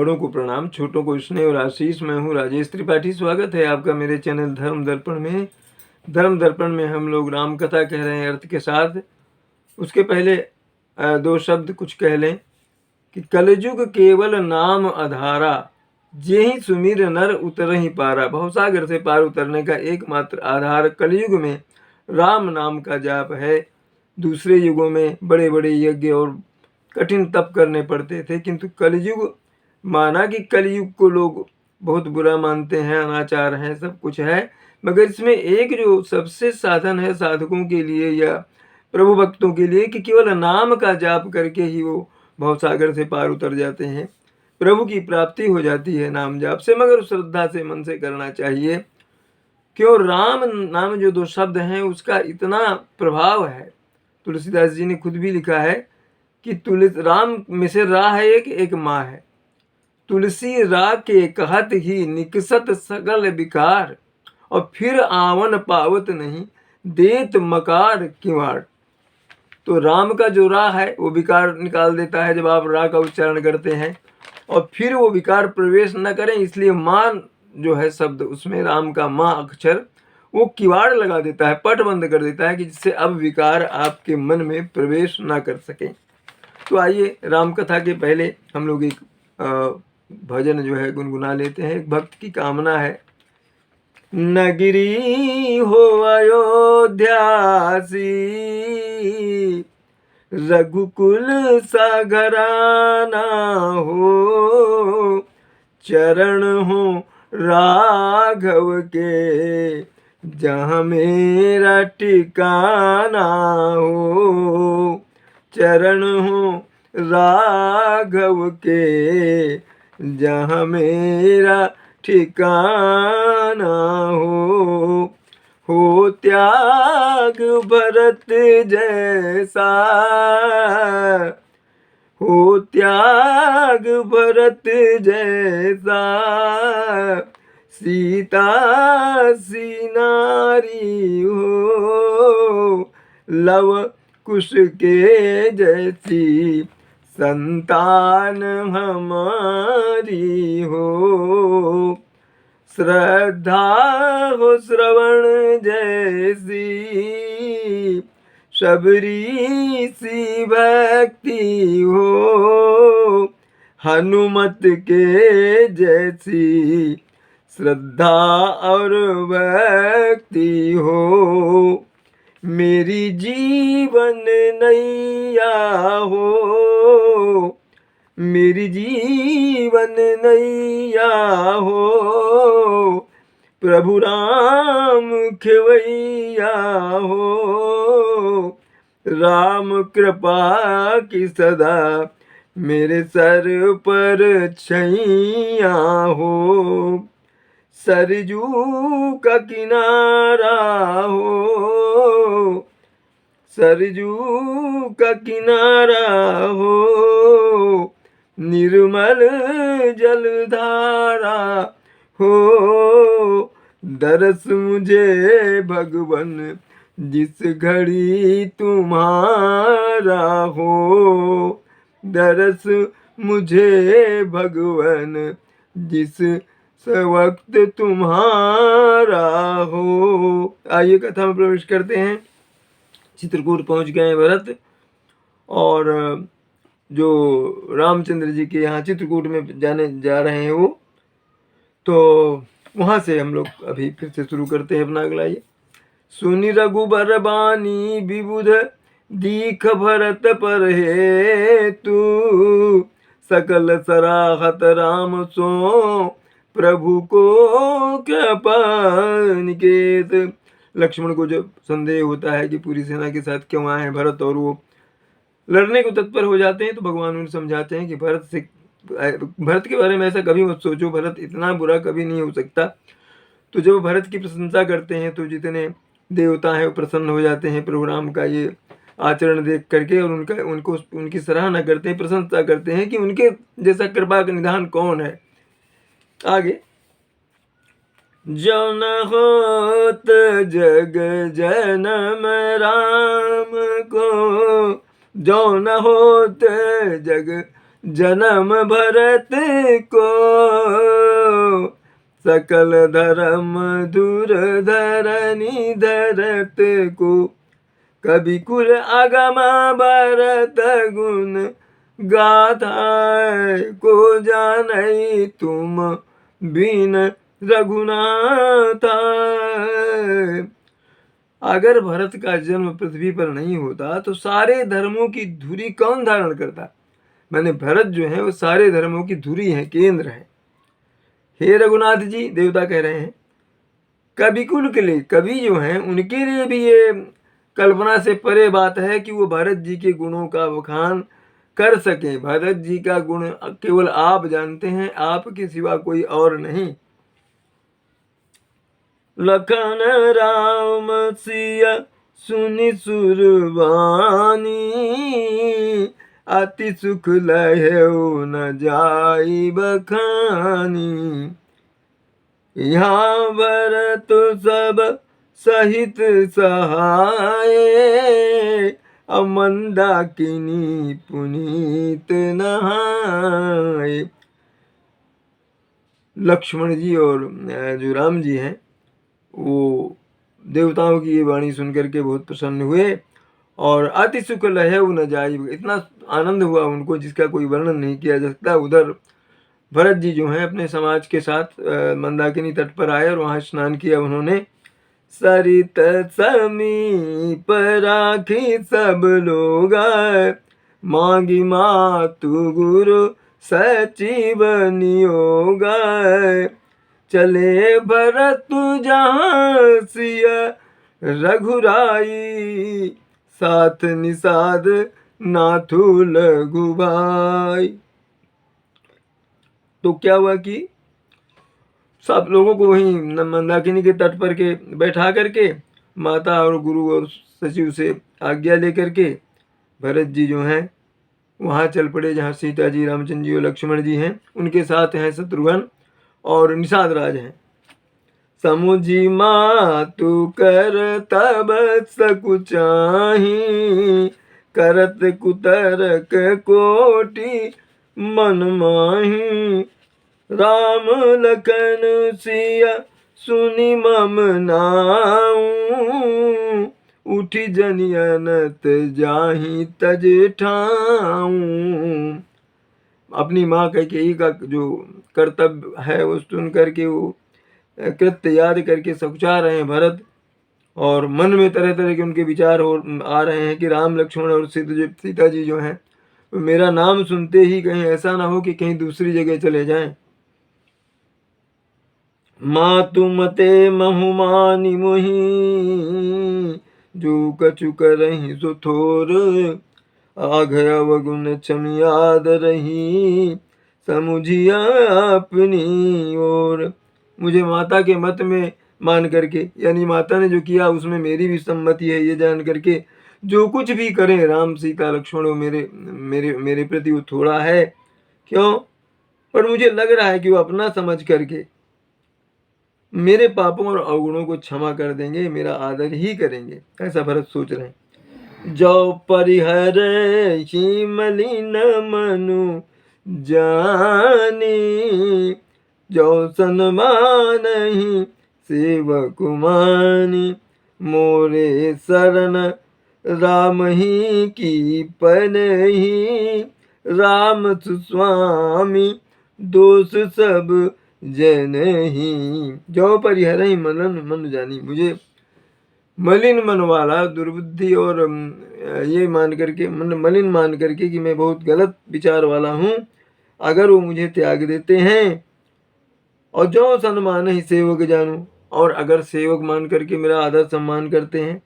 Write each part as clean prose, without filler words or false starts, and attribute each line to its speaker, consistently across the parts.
Speaker 1: बड़ों को प्रणाम, छोटों को स्नेह और आशीष। मैं हूँ राजेश त्रिपाठी। स्वागत है आपका मेरे चैनल धर्म दर्पण में। धर्म दर्पण में हम लोग राम कथा कह रहे हैं अर्थ के साथ। उसके पहले दो शब्द कुछ कह लें कि कलयुग केवल नाम आधारा, जेहि सुमिर नर उतर ही पारा। भवसागर से पार उतरने का एकमात्र आधार कलयुग में राम नाम का जाप है। दूसरे युगों में बड़े बड़े यज्ञ और कठिन तप करने पड़ते थे, किंतु कलयुग, माना कि कलयुग को लोग बहुत बुरा मानते हैं, अनाचार है, सब कुछ है, मगर इसमें एक जो सबसे साधन है साधकों के लिए या प्रभु भक्तों के लिए कि केवल नाम का जाप करके ही वो भवसागर से पार उतर जाते हैं, प्रभु की प्राप्ति हो जाती है नाम जाप से। मगर श्रद्धा से, मन से करना चाहिए। क्यों? राम नाम जो दो शब्द हैं उसका इतना प्रभाव है। तुलसीदास जी ने खुद भी लिखा है कि तुलसी राम में से रा है एक माँ है। तुलसी रा के कहत ही निकसत सगल विकार, और फिर आवन पावत नहीं देत मकार किवाड़। तो राम का जो रा है वो विकार निकाल देता है जब आप रा का उच्चारण करते हैं, और फिर वो विकार प्रवेश न करें, इसलिए माँ जो है शब्द, उसमें राम का माँ अक्षर वो किवाड़ लगा देता है, पट बंद कर देता है कि जिससे अब विकार आपके मन में प्रवेश ना कर सके। तो आइए राम कथा के पहले हम लोग एक भजन जो है गुनगुना लेते हैं। एक भक्त की कामना है। नगरी हो अयोध्यासी, रघुकुल सा घराना हो, चरण हो राघव के जहाँ मेरा ठिकाना हो। चरण हो राघव के जहाँ मेरा ठिकाना हो त्याग भरत जैसा, हो त्याग भरत जैसा, सीता सी नारी हो, लव कुश के जैसी संतान हमारी हो। श्रद्धा हो श्रवण जैसी, शबरी सी भक्ति हो, हनुमत के जैसी श्रद्धा और भक्ति हो। मेरी जीवन नैया हो, मेरी जीवन नैया हो, प्रभु राम खेवैया हो। राम कृपा की सदा मेरे सर पर छैया हो। सरजू का किनारा हो, सरजू का किनारा हो, निर्मल जलधारा हो। दरस मुझे भगवन जिस घड़ी तुम्हारा हो, दरस मुझे भगवन जिस वक्त तुम्हारा हो। आइए कथा में प्रवेश करते हैं। चित्रकूट पहुंच गए भरत, और जो रामचंद्र जी के यहाँ चित्रकूट में जाने जा रहे हैं वो, तो वहां से हम लोग अभी फिर से शुरू करते हैं अपना अगला। ये सुनि रघुबर बानी विबुध दीख भरत पर हे तू, सकल सराहत राम सो प्रभु को कृपा निकेत। लक्ष्मण को जब संदेह होता है कि पूरी सेना के साथ क्यों आए हैं भरत, और वो लड़ने को तत्पर हो जाते हैं, तो भगवान उन्हें समझाते हैं कि भरत के बारे में ऐसा कभी मत सोचो, भरत इतना बुरा कभी नहीं हो सकता। तो जब भरत की प्रशंसा करते हैं तो जितने देवता हैं वो प्रसन्न हो जाते हैं प्रभु राम का ये आचरण देख करके, और उनकी सराहना करते हैं, प्रशंसा करते हैं कि उनके जैसा कृपा का निधान कौन है। आगे, जो न होत जग जनम राम को, जो न होत जग जन्म भरत को, सकल धर्म दूर धरनी धरत को। कवि कुल आगम भरत गुण गाथा, को जानई तुम बिन रघुनाथ। अगर भरत का जन्म पृथ्वी पर नहीं होता तो सारे धर्मों की धुरी कौन धारण करता? मैंने भरत जो है वो सारे धर्मों की धुरी है, केंद्र है। हे रघुनाथ जी, देवता कह रहे हैं, कवि कुल के लिए, कवि जो हैं उनके लिए भी ये कल्पना से परे बात है कि वो भरत जी के गुणों का बखान कर सकें। भरत जी का गुण केवल आप जानते हैं, आपके सिवा कोई और नहीं। लखन राम सिया सुनि सुरबानी, अति सुख लहु न जाई बखानी। यहाँ भरत सब सहित सहाय, मंदाकिनी पुनीत नहाय। लक्ष्मण जी और जो राम जी हैं वो देवताओं की ये वाणी सुनकर के बहुत प्रसन्न हुए और अति सुख लहु न जाई, इतना आनंद हुआ उनको जिसका कोई वर्णन नहीं किया जा सकता। उधर भरत जी जो हैं अपने समाज के साथ मंदाकिनी तट पर आए और वहाँ स्नान किया उन्होंने। सरित समीप राखी सब लोग, मांगी मातु गुरु सचिव नियोग। चले भरत जहाँ सिया रघुराई, साथ निषाद नाथु लघु भाई। तो क्या हुआ कि सब लोगों को वहीं मंदाकिनी के तट पर के बैठा करके माता और गुरु और सचिव से आज्ञा लेकर के भरत जी जो हैं वहाँ चल पड़े जहाँ सीता जी, रामचंद्र जी और लक्ष्मण जी हैं। उनके साथ हैं शत्रुघ्न और निषाद राज हैं। समुझी मातु कर तब सकुचाही, करत कुतरक कोटि मन माही। राम लखन सिया सुनि मम नाऊ, उठी जनियनत जाहि तज ठाऊं। अपनी माँ कैकेयी का जो कर्तव्य है वो सुन करके वो कृत्य याद करके सकुचा रहे हैं भरत, और मन में तरह तरह के उनके विचार आ रहे हैं कि राम लक्ष्मण और सीता जी जो हैं मेरा नाम सुनते ही कहीं ऐसा ना हो कि कहीं दूसरी जगह चले जाएं। मातु मते महुमानी मोही, जो कछु करहि सो थोर। आघय अवगुण क्षम याद रही, समुझिया अपनी ओर। मुझे माता के मत में मान करके, यानी माता ने जो किया उसमें मेरी भी सम्मति है, ये जान करके जो कुछ भी करें राम सीता लक्ष्मण मेरे मेरे मेरे प्रति वो थोड़ा है। क्यों? पर मुझे लग रहा है कि वो अपना समझ करके मेरे पापों और अवगुणों को क्षमा कर देंगे, मेरा आदर ही करेंगे, ऐसा भरत सोच रहे हैं। जो परिहर ही मलिन मनु जानी, जो सन्मान ही सेवक मानी। मोरे शरण राम ही की पनहि, राम सुस्वामी दोष सब जन ही। जो परिहर ही मलन मन जानी, मुझे मलिन मन वाला, दुर्बुद्धि और ये मान करके मलिन मान करके कि मैं बहुत गलत विचार वाला हूँ, अगर वो मुझे त्याग देते हैं। और जो सन्मान ही सेवक जानू, और अगर सेवक मान करके मेरा आदर सम्मान करते हैं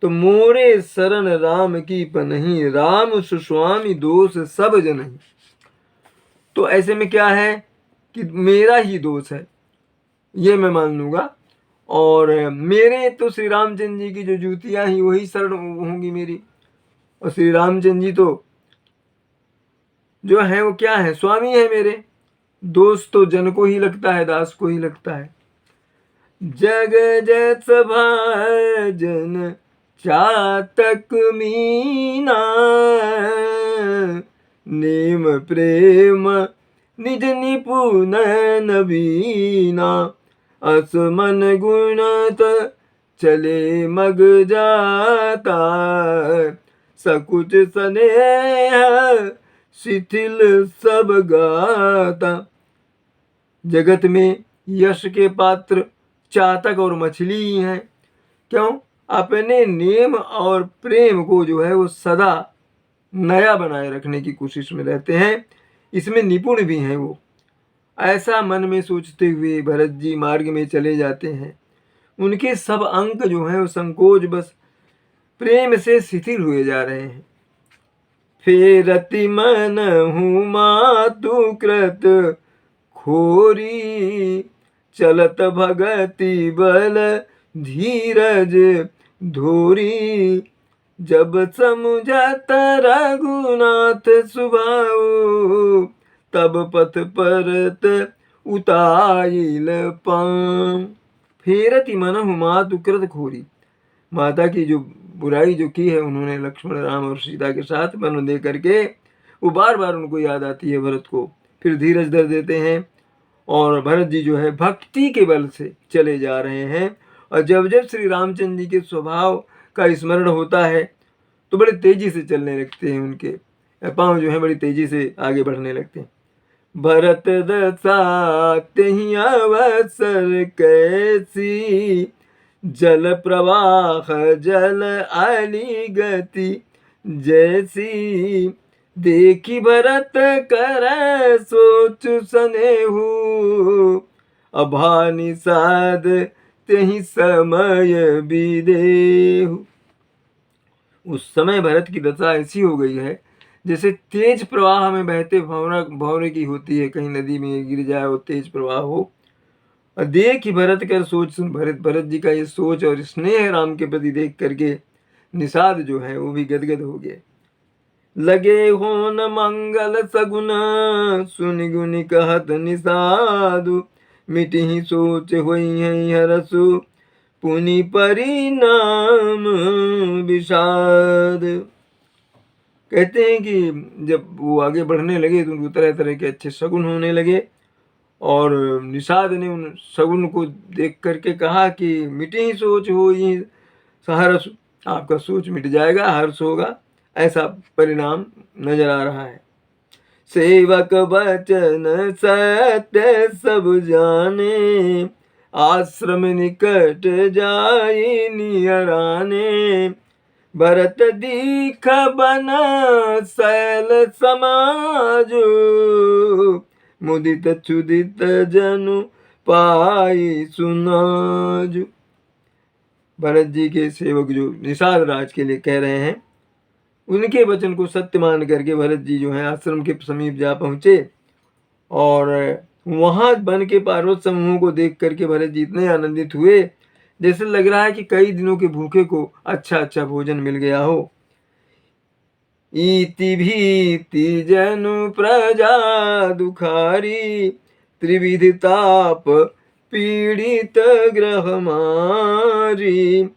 Speaker 1: तो मोरे शरण राम की पनहि, राम सुस्वामी दोष सब जनहि। तो ऐसे में क्या है कि मेरा ही दोष है, ये मैं मान लूंगा, और मेरे तो श्री रामचंद्र जी की जो जूतियां ही वही शरण होंगी मेरी। और श्री रामचंद्र जी तो जो है वो क्या है, स्वामी है मेरे। दोष तो जन को ही लगता है, दास को ही लगता है। जग जत भाजन चातक मीना, नेम प्रेम निज निपुण नवीना, असमन गुणत चले मग जाता, सकुच स्नेह शिथिल सब गाता। जगत में यश के पात्र चातक और मछली ही हैं। क्यों? अपने नेम और प्रेम को जो है वो सदा नया बनाए रखने की कोशिश में रहते हैं, इसमें निपुण भी हैं वो। ऐसा मन में सोचते हुए भरत जी मार्ग में चले जाते हैं। उनके सब अंग जो हैं वो संकोच बस प्रेम से शिथिल हुए जा रहे हैं। फेरति मन हूँ मातु कृत खोरी, चलत भगति बल धीरज धोरी, जब समुझत रघुनाथ सुभाऊ, तब पथ परत उताइल पाम। फेरति मनहु मातु कृत खोरी, माता की जो बुराई जो की है उन्होंने लक्ष्मण राम और सीता के साथ वन दे करके, वो बार बार उनको याद आती है भरत को। फिर धीरज धर देते हैं और भरत जी जो है भक्ति के बल से चले जा रहे हैं। और जब जब श्री रामचंद्र जी के स्वभाव का स्मरण होता है तो बड़े तेजी से चलने लगते हैं, उनके पांव जो है बड़ी तेजी से आगे बढ़ने लगते हैं। भरत दशा तेहि अवसर कैसी, जल प्रवाह जल आली गति जैसी, देखी भरत कर सोच सनेहु, अभा निषाद तेहि समय बीदेहु। उस समय भरत की दशा ऐसी हो गई है जैसे तेज प्रवाह में बहते भंवरे की होती है, कहीं नदी में गिर जाए और तेज प्रवाह हो। और देख ही भरत कर सोच, भरत जी का ये सोच और स्नेह राम के प्रति देख करके निषाद जो है वो भी गदगद हो गए। लगे होन मंगल सगुन, सुनि गुनि कहत निषादु, मिटहि सोच होई है हरसु, पुनि परिणाम विषाद। कहते हैं कि जब वो आगे बढ़ने लगे तो उनको तरह तरह के अच्छे शगुन होने लगे और निषाद ने उन शगुन को देख करके कहा कि मिटे ही सोच हो ही हर्ष, आपका सोच मिट जाएगा, हर्ष होगा, ऐसा परिणाम नजर आ रहा है। सेवक वचन सत्य सब जाने, आश्रम निकट जाई नियराने, भरत दीख बन शैल समाजु, मुदित चुदित जनु पाई सुनाजु। भरत जी के सेवक जो निषाद राज के लिए कह रहे हैं, उनके वचन को सत्य मान करके भरत जी जो है आश्रम के समीप जा पहुंचे और वहां बन के पार्वत समूह को देख करके भरत जी इतने आनंदित हुए जैसे लग रहा है कि कई दिनों के भूखे को अच्छा अच्छा भोजन मिल गया हो। इति भीति जनु प्रजा दुखारी, त्रिविध ताप पीड़ित ग्रह मारी,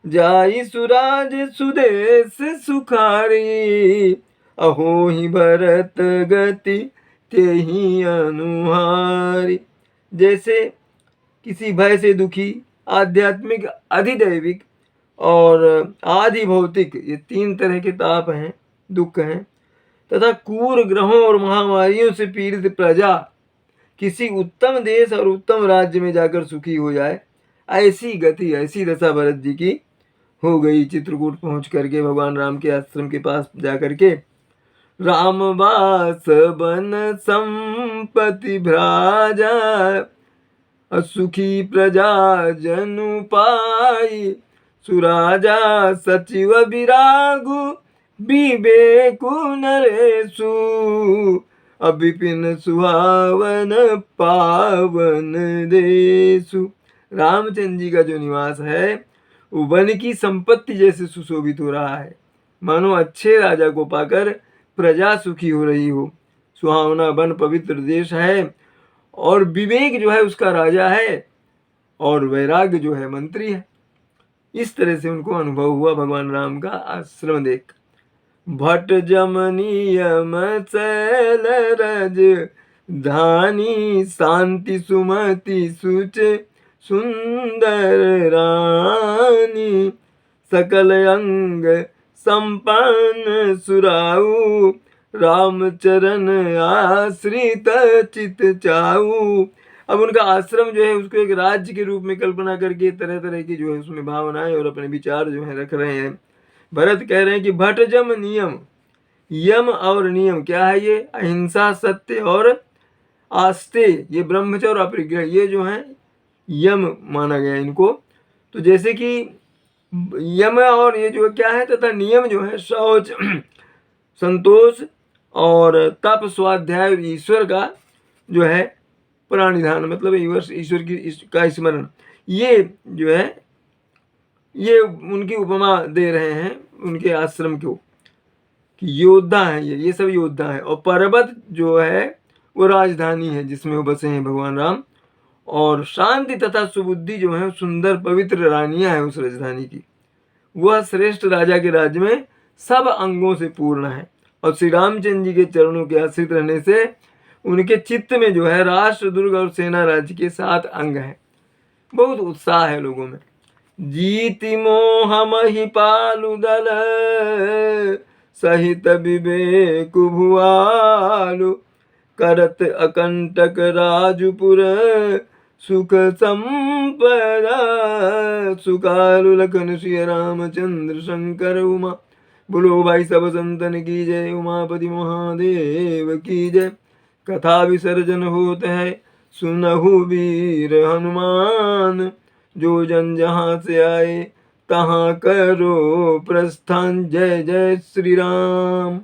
Speaker 1: जाई सुराज सुदेश सुखारी, अहो ही भरत गति तेहि अनुहारी। जैसे किसी भय से दुखी, आध्यात्मिक, अधिदैविक और आदि भौतिक, ये तीन तरह के ताप हैं, दुख हैं, तथा क्रूर ग्रहों और महामारियों से पीड़ित प्रजा किसी उत्तम देश और उत्तम राज्य में जाकर सुखी हो जाए, ऐसी गति, ऐसी दशा भरत जी की हो गई। चित्रकूट पहुंच करके भगवान राम के आश्रम के पास जाकर के रामवास बन संपत्ति भ्राजा, सुखी प्रजा जनु पाई, सुराजा सचिव विरागु विवेकु नरेशु, अभिपिन सुहावन पावन देशु। रामचंद्र जी का जो निवास है वो वन की संपत्ति जैसे सुशोभित हो रहा है, मानो अच्छे राजा को पाकर प्रजा सुखी हो रही हो। सुहावना वन पवित्र देश है और विवेक जो है उसका राजा है और वैराग्य जो है मंत्री है। इस तरह से उनको अनुभव हुआ भगवान राम का आश्रम देख। भट जमनीयम चैल रज धानी, शांति सुमति सुच सुंदर रानी, सकल अंग संपन्न सुराऊ, रामचरण आश्रित चित चाऊ। अब उनका आश्रम जो है उसको एक राज्य के रूप में कल्पना करके तरह तरह की जो है उसमें भावनाएं और अपने विचार जो है रख रहे हैं। भरत कह रहे हैं कि भट जम नियम, यम और नियम क्या है? ये अहिंसा, सत्य और आस्ते, ये ब्रह्मचर्य और अपरिग्रह, ये जो है यम माना गया इनको। तो जैसे कि यम और ये जो क्या है तथा नियम जो है शौच, संतोष और तप, स्वाध्याय, ईश्वर का जो है प्राणिधान, मतलब ईश्वर की का स्मरण, ये जो है ये उनकी उपमा दे रहे हैं उनके आश्रम को कि योद्धा है ये सब योद्धा है। और पर्वत जो है वो राजधानी है जिसमें वो बसे हैं भगवान राम, और शांति तथा सुबुद्धि जो है सुंदर पवित्र रानियां है उस राजधानी की। वह श्रेष्ठ राजा के राज्य में सब अंगों से पूर्ण है, और श्री रामचंद्र जी के चरणों के आश्रित रहने से उनके चित्त में जो है राष्ट्र, दुर्ग और सेना राज्य के 7 अंग हैं। बहुत उत्साह है लोगों में। जीति मोह मही पालु दल, सहित विवेक भुआलु, करत अकंटक राजपुर, सुख संपदा, सुकालु लखन श्री रामचंद्र शंकर उमा। बोलो भाई सब संतन की जय, उमापति महादेव की जय। कथा विसर्जन होत है सुनहु वीर हनुमान, जो जन जहाँ से आए तहाँ करो प्रस्थान। जय जय श्री राम।